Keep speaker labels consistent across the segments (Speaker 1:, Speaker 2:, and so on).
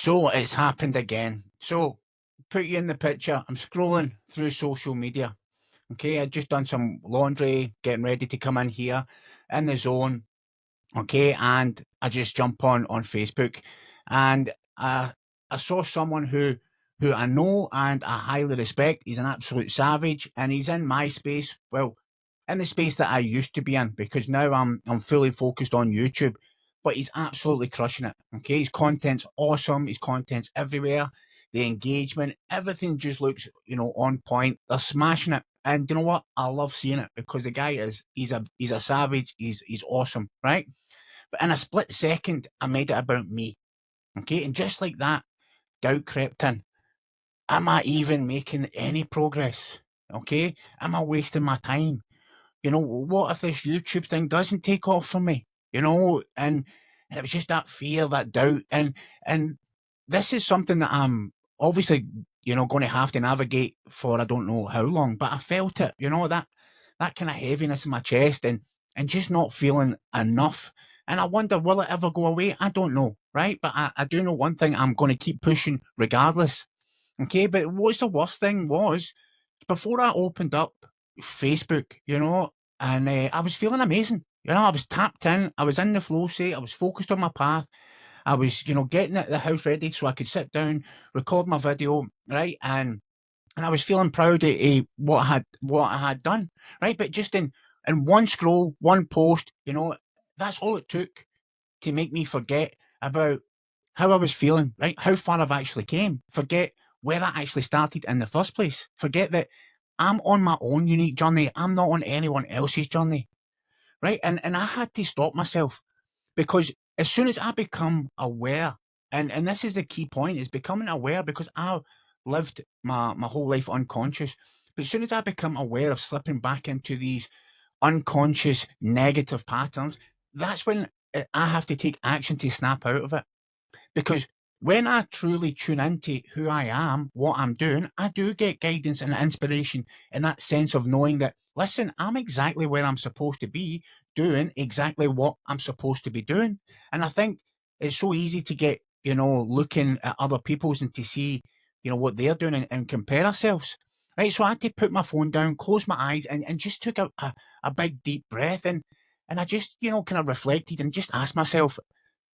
Speaker 1: So it's happened again. So put you in the picture. I'm scrolling through social media. Okay, I'd just done some laundry, getting ready to come in here in the zone. Okay, and I just jump on Facebook, and I saw someone who I know and I highly respect. He's an absolute savage, and he's in my space. Well, in the space that I used to be in, because now I'm fully focused on YouTube. But he's absolutely crushing it. Okay, his content's awesome. His content's everywhere. The engagement, everything just looks on point. They're smashing it, and you know what? I love seeing it because the guy he's a savage. He's awesome, right? But in a split second, I made it about me. Okay, and just like that, doubt crept in. Am I even making any progress? Okay, am I wasting my time? What if this YouTube thing doesn't take off for me? And it was just that fear, that doubt, and this is something that I'm obviously, going to have to navigate for I don't know how long. But I felt it, that kind of heaviness in my chest, and just not feeling enough. And I wonder, will it ever go away? I don't know, right? But I do know one thing: I'm going to keep pushing regardless. Okay, but what's the worst thing was before I opened up Facebook, and I was feeling amazing. I was tapped in, I was in the flow state, I was focused on my path. I was, getting the house ready so I could sit down, record my video, right? And I was feeling proud of what I had done, right? But just in one scroll, one post, that's all it took to make me forget about how I was feeling, right? How far I've actually came. Forget where I actually started in the first place. Forget that I'm on my own unique journey. I'm not on anyone else's journey, right? And I had to stop myself because as soon as I become aware, and this is the key point, is becoming aware, because I lived my whole life unconscious. But as soon as I become aware of slipping back into these unconscious negative patterns, that's when I have to take action to snap out of it. Because when I truly tune into who I am, what I'm doing, I do get guidance and inspiration, and that sense of knowing that, listen, I'm exactly where I'm supposed to be, doing exactly what I'm supposed to be doing. And I think it's so easy to get, looking at other people's and to see, what they're doing, and compare ourselves. Right. So I had to put my phone down, close my eyes, and just took a big deep breath. And I just, kind of reflected and just asked myself,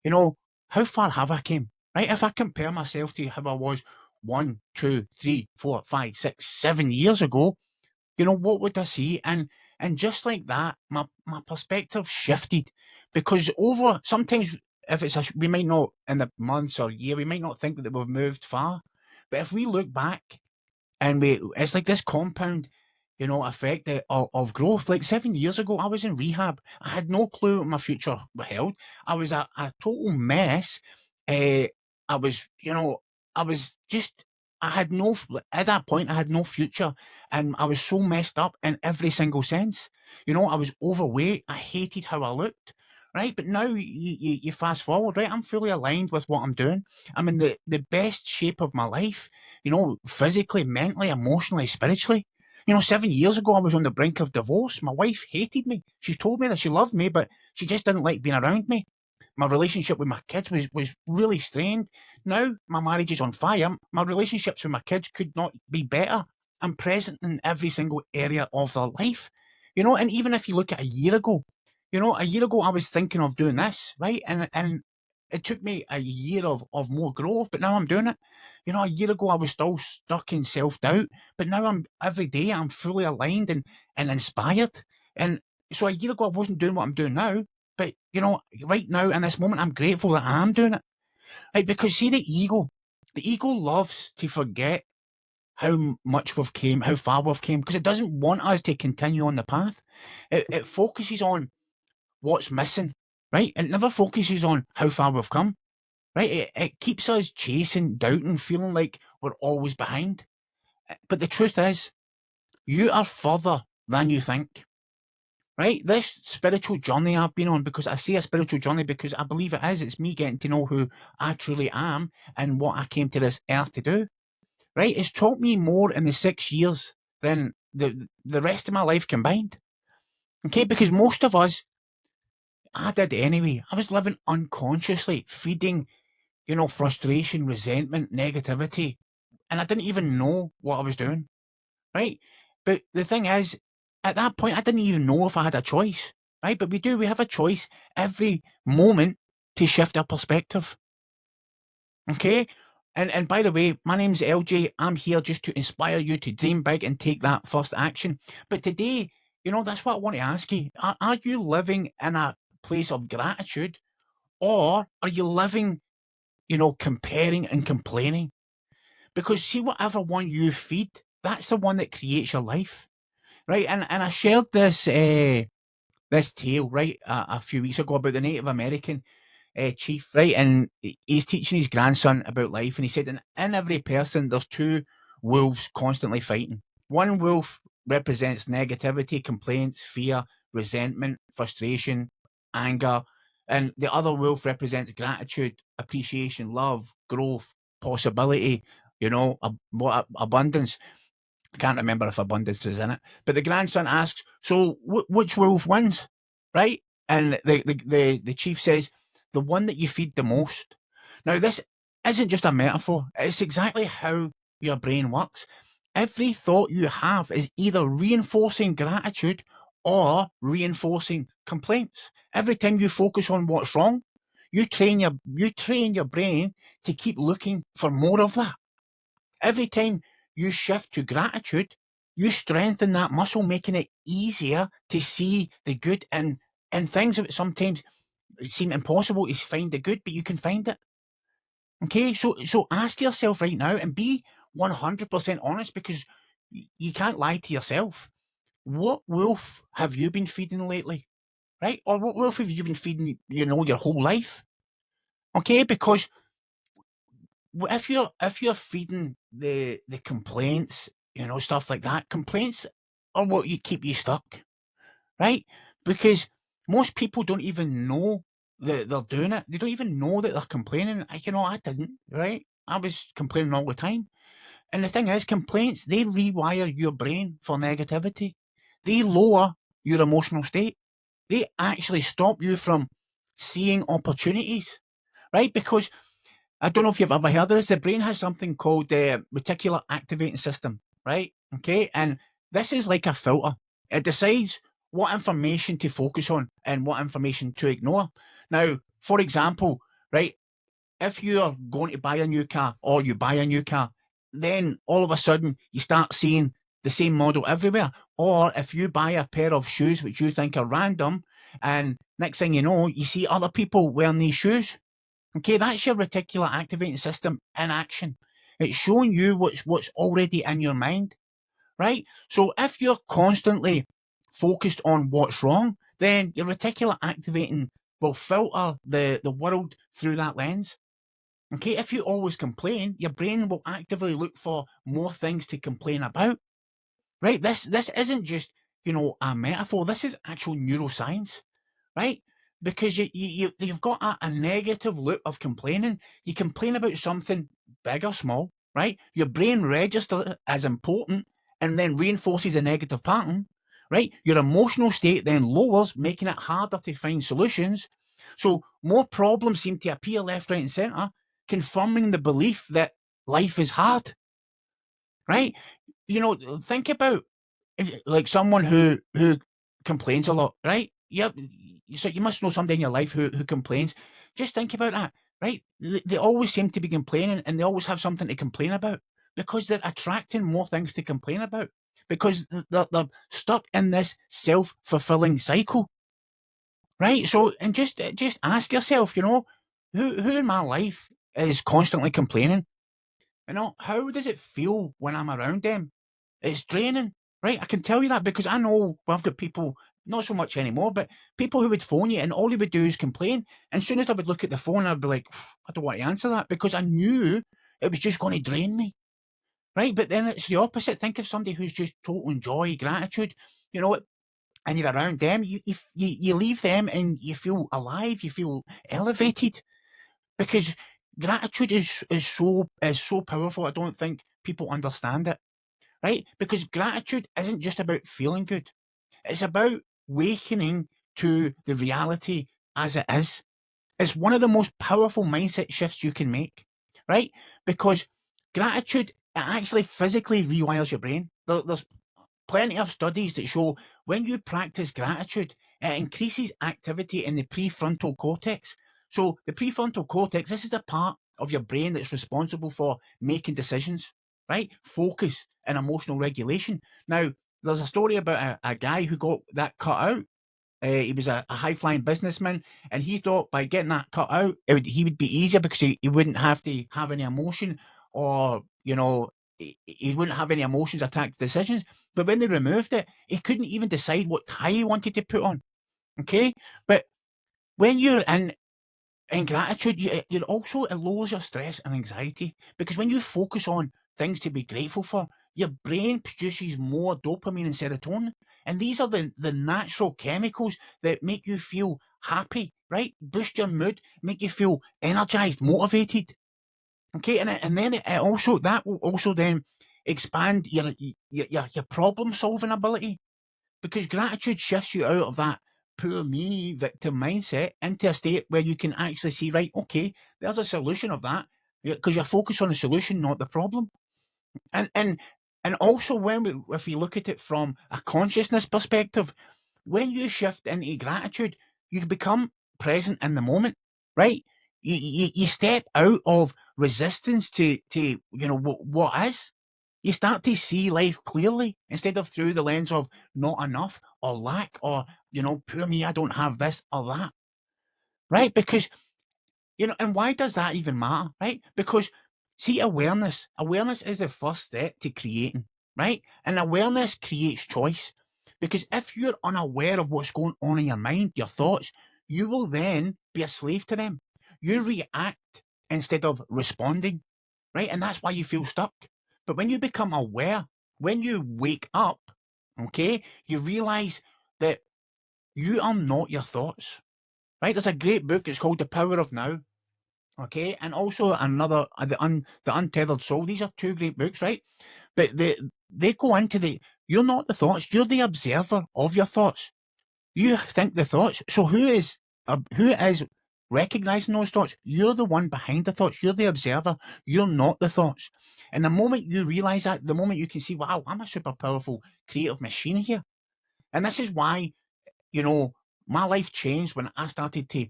Speaker 1: you know, how far have I came? Right? If I compare myself to how I was 1, 2, 3, 4, 5, 6, 7 years ago, what would I see? And just like that, my perspective shifted, because over sometimes, if we might not, in the months or year, we might not think that we've moved far, but if we look back, and it's like this compound, effect of growth. Like 7 years ago, I was in rehab. I had no clue what my future held. I was a total mess. Uh, I was, I was just, I had no, at that point, I had no future. And I was so messed up in every single sense. I was overweight. I hated how I looked. Right. But now you fast forward, right? I'm fully aligned with what I'm doing. I'm in the best shape of my life, physically, mentally, emotionally, spiritually. 7 years ago, I was on the brink of divorce. My wife hated me. She told me that she loved me, but she just didn't like being around me. My relationship with my kids was really strained. Now my marriage is on fire. My relationships with my kids could not be better. I'm present in every single area of their life. And even if you look at a year ago, a year ago I was thinking of doing this, right? And it took me a year of more growth, but now I'm doing it. A year ago I was still stuck in self-doubt, but now every day I'm fully aligned and inspired. And so a year ago I wasn't doing what I'm doing now, but right now in this moment I'm grateful that I am doing it. Right? Because see, the ego loves to forget how much we've came, how far we've came, because it doesn't want us to continue on the path. It focuses on what's missing, right? It never focuses on how far we've come, right? It keeps us chasing, doubting, feeling like we're always behind. But the truth is, you are further than you think, right? This spiritual journey I've been on, because I say a spiritual journey because I believe it is. It's me getting to know who I truly am and what I came to this earth to do, right? It's taught me more in the 6 years than the rest of my life combined. Okay, because most of us, I did anyway. I was living unconsciously, feeding frustration, resentment, negativity, and I didn't even know what I was doing, right? But the thing is, at that point, I didn't even know if I had a choice, right? But we have a choice every moment to shift our perspective, okay? And by the way, my name's LJ. I'm here just to inspire you to dream big and take that first action. But today, that's what I want to ask you. Are you living in a place of gratitude, or are you living, comparing and complaining? Because see, whatever one you feed, that's the one that creates your life, right? And I shared this tale, right, a few weeks ago about the Native American chief, right? And he's teaching his grandson about life, and he said, in every person, there's two wolves constantly fighting. One wolf represents negativity, complaints, fear, resentment, frustration, anger, and the other wolf represents gratitude, appreciation, love, growth, possibility, abundance. I can't remember if abundance is in it, but the grandson asks, "So, which wolf wins?" Right? And the chief says, "The one that you feed the most." Now, this isn't just a metaphor; it's exactly how your brain works. Every thought you have is either reinforcing gratitude or reinforcing complaints. Every time you focus on what's wrong, you train your brain to keep looking for more of that. Every time you shift to gratitude, you strengthen that muscle, making it easier to see the good in things that sometimes seem impossible to find the good, but you can find it. Okay, so ask yourself right now and be 100% honest, because you can't lie to yourself. What wolf have you been feeding lately? Right? Or what wolf have you been feeding, your whole life? Okay, because if you're feeding the complaints, stuff like that, complaints are what you keep you stuck, right? Because most people don't even know that they're doing it. They don't even know that they're complaining. I didn't, right? I was complaining all the time. And the thing is, complaints, they rewire your brain for negativity. They lower your emotional state. They actually stop you from seeing opportunities, right? Because I don't know if you've ever heard of this. The brain has something called the reticular activating system, right? Okay. And this is like a filter. It decides what information to focus on and what information to ignore. Now, for example, right, if you're going to buy a new car or you buy a new car, then all of a sudden you start seeing the same model everywhere. Or if you buy a pair of shoes which you think are random, and next thing you know, you see other people wearing these shoes. Okay, that's your reticular activating system in action. It's showing you what's already in your mind, right? So if you're constantly focused on what's wrong, then your reticular activating will filter the world through that lens. Okay, if you always complain, your brain will actively look for more things to complain about. Right? This isn't just, a metaphor. This is actual neuroscience, right? Because you've got a negative loop of complaining. You complain about something big or small, right? Your brain registers it as important and then reinforces a negative pattern, right? Your emotional state then lowers, making it harder to find solutions. So more problems seem to appear left, right, and center, confirming the belief that life is hard, right? Think about like someone who complains a lot, right? Yep. So you must know somebody in your life who complains. Just think about that, right? They always seem to be complaining, and they always have something to complain about because they're attracting more things to complain about, because they're stuck in this self-fulfilling cycle, right? So, and just ask yourself, who in my life is constantly complaining? How does it feel when I'm around them? It's draining, right? I can tell you that because I know I've got people, not so much anymore, but people who would phone you and all they would do is complain. And as soon as I would look at the phone, I'd be like, I don't want to answer that, because I knew it was just going to drain me, right? But then it's the opposite. Think of somebody who's just total joy, gratitude, you know, and you're around them, you leave them and you feel alive, you feel elevated, because gratitude is so powerful. I don't think people understand it, right? Because gratitude isn't just about feeling good. It's about wakening to the reality as it is. It's one of the most powerful mindset shifts you can make, right? Because gratitude, it actually physically rewires your brain. There's plenty of studies that show when you practice gratitude, it increases activity in the prefrontal cortex. So the prefrontal cortex, this is the part of your brain that's responsible for making decisions, right? Focus and emotional regulation. Now, there's a story about a guy who got that cut out. He was a high flying businessman, and he thought by getting that cut out, he would be easier because he wouldn't have to have any emotion, or he wouldn't have any emotions attack decisions. But when they removed it, he couldn't even decide what tie he wanted to put on. Okay, but when you're in gratitude, you're also, it lowers your stress and anxiety, because when you focus on things to be grateful for, your brain produces more dopamine and serotonin. And these are the natural chemicals that make you feel happy, right? Boost your mood, make you feel energized, motivated. Okay, and then it also, that will also then expand your problem solving ability, because gratitude shifts you out of that poor me victim mindset into a state where you can actually see, right, okay, there's a solution of that, because you're focused on the solution, not the problem. And also, if you look at it from a consciousness perspective, when you shift into gratitude, you become present in the moment, right? You step out of resistance to what is. You start to see life clearly instead of through the lens of not enough or lack, or poor me, I don't have this or that, right? Because and why does that even matter, right? Because see, awareness is the first step to creating, right? And awareness creates choice. Because if you're unaware of what's going on in your mind, your thoughts, you will then be a slave to them. You react instead of responding, right? And that's why you feel stuck. But when you become aware, when you wake up, okay, you realize that you are not your thoughts, right? There's a great book, it's called The Power of Now. Okay, and also another, the Untethered Soul. These are two great books, right? But they go into you're not the thoughts, you're the observer of your thoughts. You think the thoughts. So who is recognizing those thoughts? You're the one behind the thoughts. You're the observer. You're not the thoughts. And the moment you realize that, the moment you can see, wow, I'm a super powerful creative machine here. And this is why, you know, my life changed when I started to,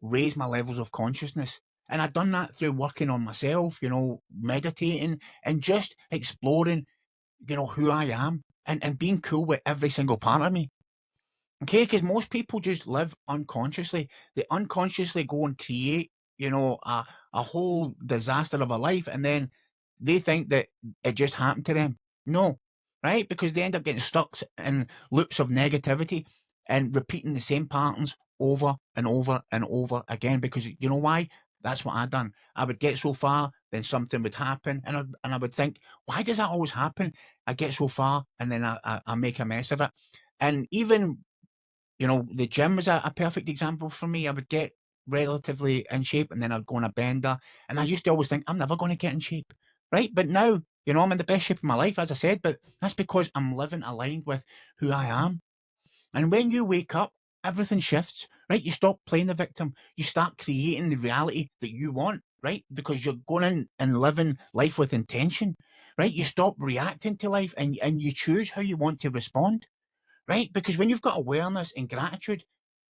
Speaker 1: raise my levels of consciousness. And I've done that through working on myself, meditating and just exploring, who I am, and being cool with every single part of me. Okay, because most people just live unconsciously. They unconsciously go and create, a whole disaster of a life, and then they think that it just happened to them. No, right? Because they end up getting stuck in loops of negativity and repeating the same patterns over and over and over again. Because you know why? That's what I done. I would get so far, then something would happen, and I would think, why does that always happen? I get so far, and then I make a mess of it. And even the gym was a perfect example for me. I would get relatively in shape, and then I'd go on a bender. And I used to always think, I'm never going to get in shape. Right. But now, I'm in the best shape of my life, as I said, but that's because I'm living aligned with who I am. And when you wake up, everything shifts, right? You stop playing the victim. You start creating the reality that you want, right? Because you're going in and living life with intention, right? You stop reacting to life, and you choose how you want to respond, right? Because when you've got awareness and gratitude,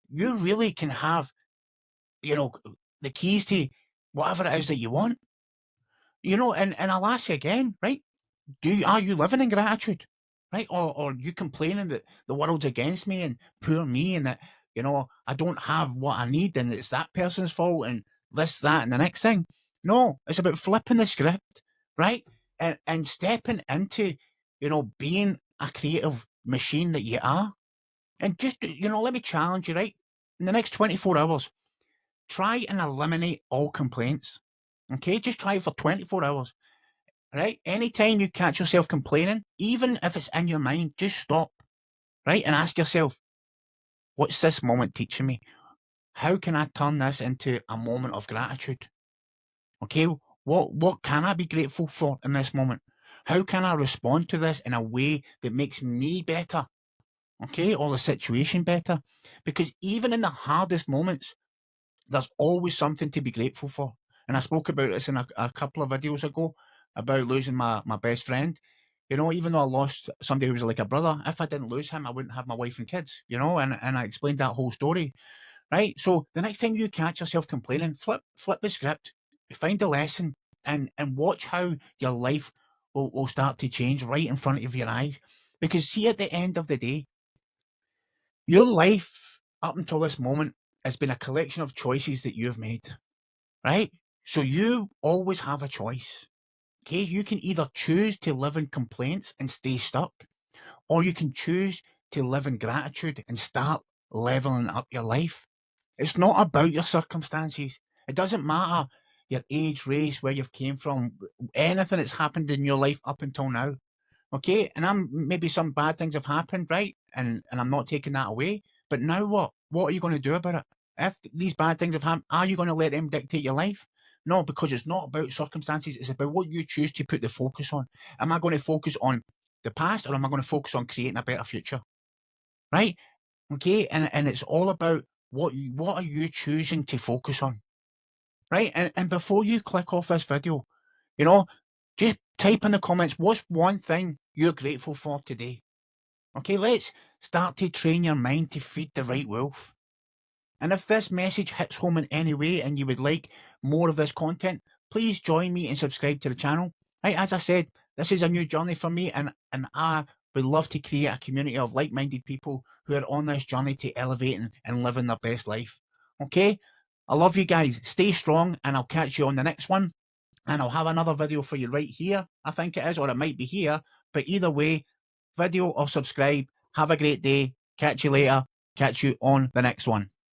Speaker 1: you really can have, you know, the keys to whatever it is that you want, and I'll ask you again, right? Are you living in gratitude, right? Or you complaining that the world's against me and poor me, and that, I don't have what I need, and it's that person's fault, and this, that, and the next thing. No, it's about flipping the script, right? And stepping into, being a creative machine that you are. And just, let me challenge you, right? In the next 24 hours, try and eliminate all complaints. Okay, just try it for 24 hours. Right? Anytime you catch yourself complaining, even if it's in your mind, just stop, right? And ask yourself, what's this moment teaching me? How can I turn this into a moment of gratitude? Okay, what can I be grateful for in this moment? How can I respond to this in a way that makes me better? Okay, or the situation better? Because even in the hardest moments, there's always something to be grateful for. And I spoke about this in a couple of videos ago about losing my best friend. You know, even though I lost somebody who was like a brother, if I didn't lose him, I wouldn't have my wife and kids, you know, and I explained that whole story, right? So the next time you catch yourself complaining, flip the script, find a lesson, and watch how your life will start to change right in front of your eyes. Because see, at the end of the day, your life up until this moment has been a collection of choices that you've made, right? So you always have a choice. Okay, you can either choose to live in complaints and stay stuck, or you can choose to live in gratitude and start leveling up your life. It's not about your circumstances. It doesn't matter your age, race, where you've came from, anything that's happened in your life up until now. Okay, and maybe some bad things have happened, right? And I'm not taking that away. But now what? What are you going to do about it? If these bad things have happened, are you going to let them dictate your life? No, because it's not about circumstances. It's about what you choose to put the focus on. Am I going to focus on the past, or am I going to focus on creating a better future? Right? Okay, and it's all about what are you choosing to focus on, right? And before you click off this video, you know, just type in the comments, what's one thing you're grateful for today? Okay, let's start to train your mind to feed the right wolf. And if this message hits home in any way and you would like more of this content, please join me and subscribe to the channel. Right, as I said, this is a new journey for me, and I would love to create a community of like-minded people who are on this journey to elevating and living their best life. Okay, I love you guys. Stay strong, and I'll catch you on the next one. And I'll have another video for you right here, I think it is, or it might be here. But either way, video or subscribe. Have a great day. Catch you later. Catch you on the next one.